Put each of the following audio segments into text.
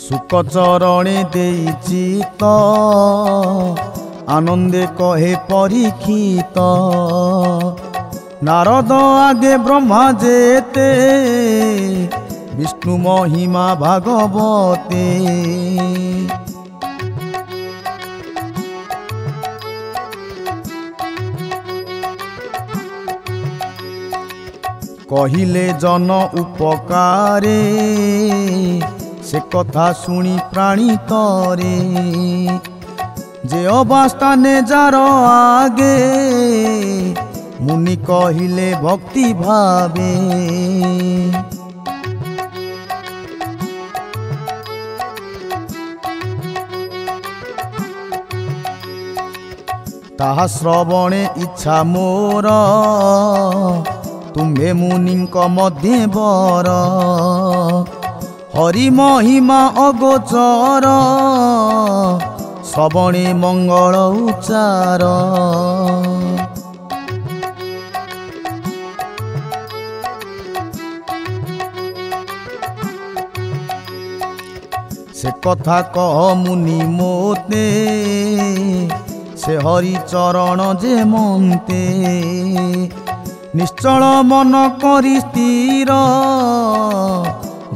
सुख चरणे देइछि तो आनंदे कहे परीक्षित नारद आगे ब्रह्मा जेते विष्णु महिमा भागवते कहिले जन उपकारे से कथा शुणी प्राणी तरे जे अवस्थाने जार आगे मुनि कहिले भक्ति भावे ताहा श्रवणे इच्छा मोर तुम्हे मुनिंक मध्ये बर हरि महिमा अगोचर श्रवणे मंगल उच्चार से कथा कह मुनि मोते से हरि चरण जे मन्ते निश्चल मन करी स्थिर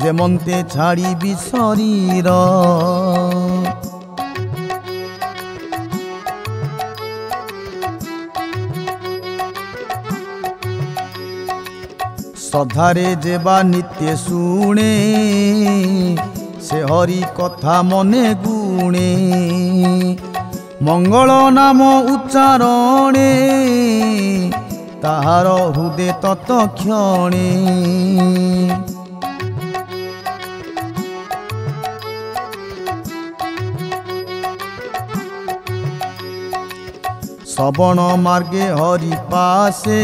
जे मन्ते छाड़ी शरीर श्रद्धारे जेबा नित्य शुणे से हरि कथा मने गुणे मंगल नाम उच्चारणे ताहार हृदय तत्क्षणे श्रवण मार्गे हरि पासे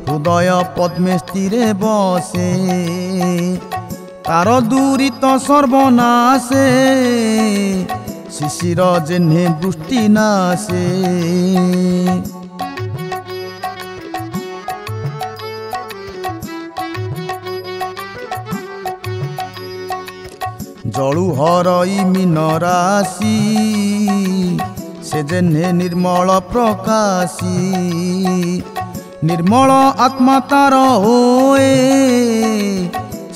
हृदय पद्मे स्थिरे बसे तार दूरित सर्वनाशे शिशिर जेन्हे दृष्टि नाशे जलु हरई मीन राशि से जेन्हे निर्मल प्रकाशी निर्मल आत्मा तार होए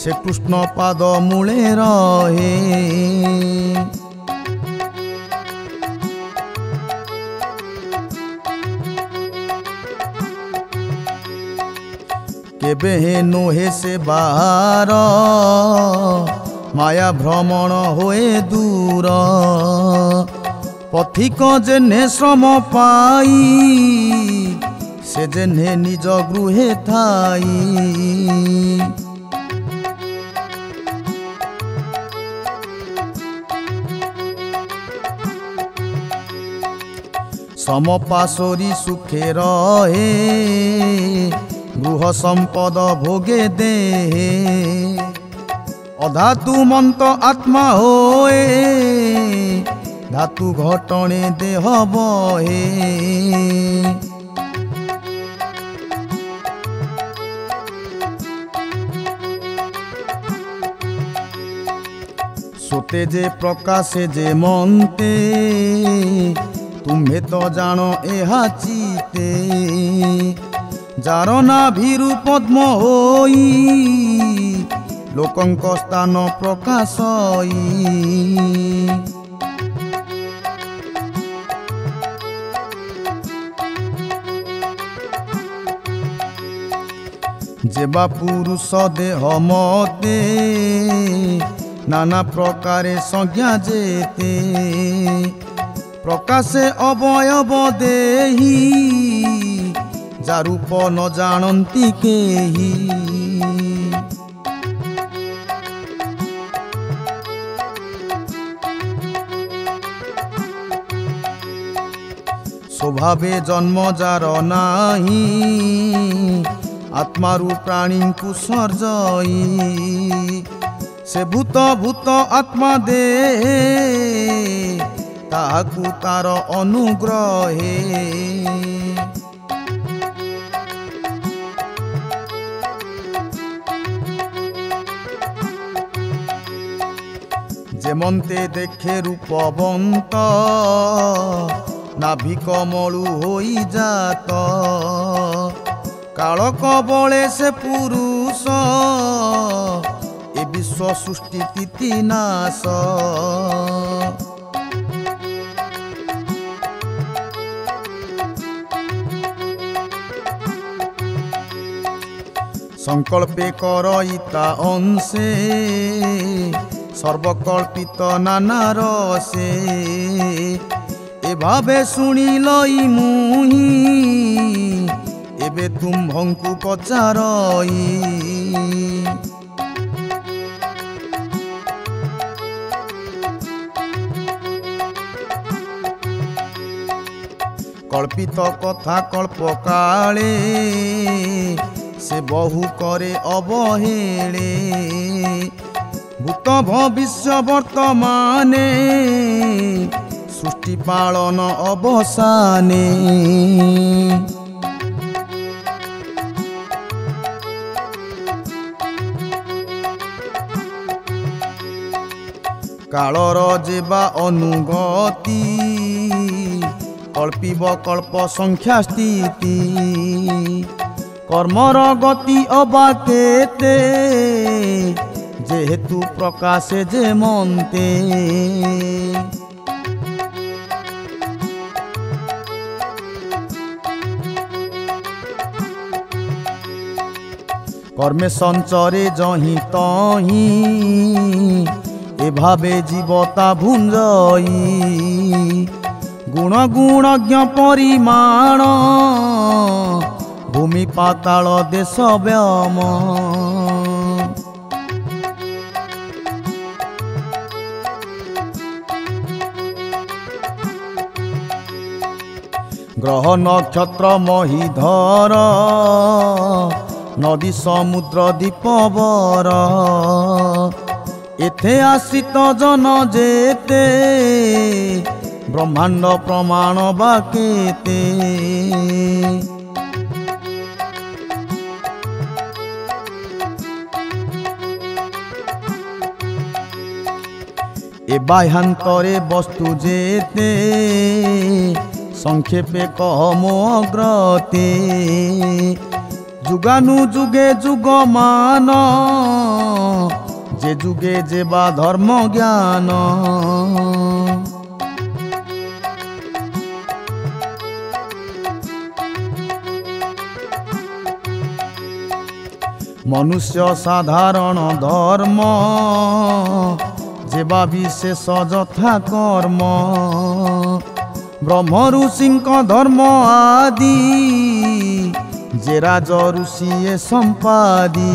से कृष्ण पाद मूले रहे केबे नोहे से बाहर माया भ्रमण होए दूर पथिक जेन्हे श्रम पाई से जेन्हे निज गृहे थाई समपासरी सुखे रहे गृह संपद भोगे देहे अधातु मंत आत्मा होए धातु घटणे देह बहे सोते जे प्रकाशे जे मंते तुम्हे तो जानो एहा चीते जार नाभिरु पद्म होई लोकंक स्थान प्रकाशई जेबा पुरुष देह मते नाना प्रकारे संज्ञा जेते प्रकाशे अवयव देही जा रूप न जानती केही स्वभावे जन्म जार नाही आत्मारु प्राणी को सर्जई से भूत भूत आत्मा दे ताकु तार अनुग्रहे ଏମନ୍ତେ ଦେଖେ ରୂପବନ୍ତ ନାଭି କମଳୁ ହୋଇ ଜାତ କାଳ କବଳେ ସେ ପୁରୁଷ ଏ ବିଶ୍ୱ ସୃଷ୍ଟି ତିଥି ନାଶ সংকল্পে করইতা অংশে সর্বকল্পিত নানা রসে এভাবে শুনিলই মুহি এবে তুম্ভঙ্কু পচারই কল্পিত কথা কল্পকালে से बहु करे अवहेले भूत भविष्य वर्तमाने सृष्टि पालन अवसाने कालर जेबा अनुगति कल्पिब कल्प संख्या स्थिति कर्मर गति अबा केते जेहेतु प्रकाशे जे मन्ते कर्मे संचरे जहि तहि एभावे जीवता भुंजई गुण गुणज्ञ परिमाण भूमि पाताल देश व्योम ग्रह नक्षत्र महीधर नदी समुद्र दीपवर एथे आश्रित जन जेते ब्रह्मांड प्रमाण बाकेते ए बाह्यांतरे वस्तु जेते संक्षेपे कहमो अग्रते जुगानु जुगे जुगमान जे जुगे जेबा धर्म ज्ञान मनुष्य साधारण धर्म जेबा विशेष यथा कर्म ब्रह्म ऋषिंक धर्म आदि जे राज ऋषि संपादी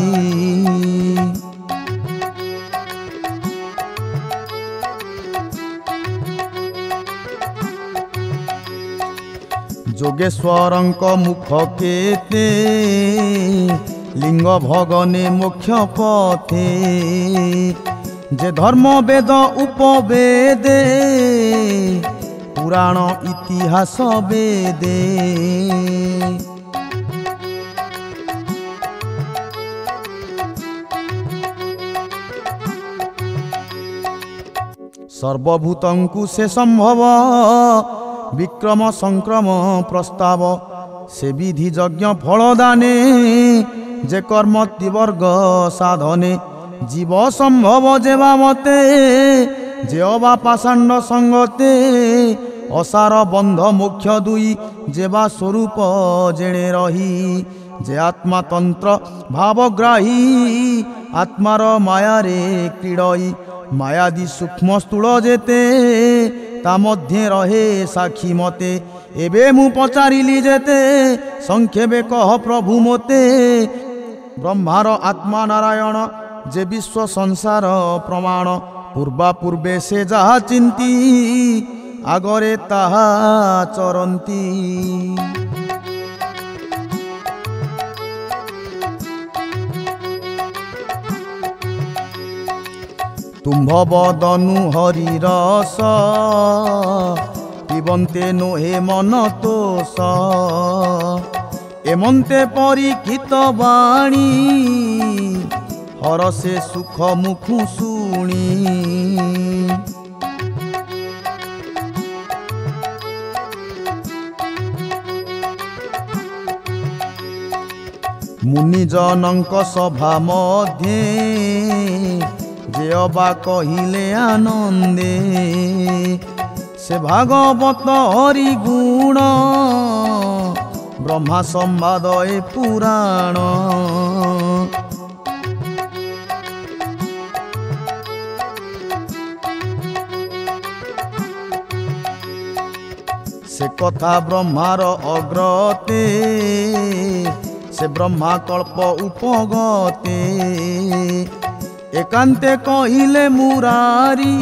जोगेश्वरंक मुख केते लिंग भगने मोक्ष पथे जे धर्म वेद उपवेदे पुराण इतिहास वेदे सर्वभूतंकु से संभव विक्रम संक्रम प्रस्ताव से विधि यज्ञ फलदाने जे कर्म त्रिवर्ग साधने जीव संभव जेवा मते जे अबा पाषाण्ड संगते असार बंध मोक्ष दुई जेवा स्वरूप जेणे रही जे आत्मा तंत्र भावग्राही आत्मार माया रे क्रीड़ई मायादि सूक्ष्म स्थूल जेते ता मध्य रहे साक्षी मते एबे मु पचारिली जेते संक्षेपे कह प्रभु मते ब्रह्मार आत्मा नारायण जे विश्व संसार प्रमाण पूर्वा पूर्वे से जहा चिंती आगरे ताहा चरंती तुम्भ बदनु हरि रस पिबन्ते नोहे मन तोष एमन्ते परीक्षित वाणी हरसे सुख मुखु शुणी मुनिजनक सभा मध्ये जे अबा कहिले आनंदे से भागवत हरि गुण ब्रह्मा संवाद ए पुराण से कथा ब्रह्मार अग्रते से ब्रह्मा कल्प उपगते एकांते कहिले मुरारी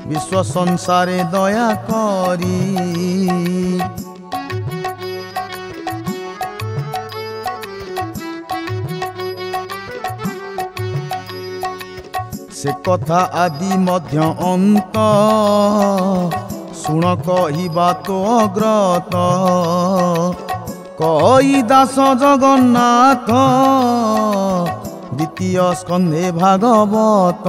विश्व संसारे दया करी से कथा आदि मध्य अंत शुण कहिबा तो अग्रत कई दास जगन्नाथ द्वितीय स्कंधे भागवत।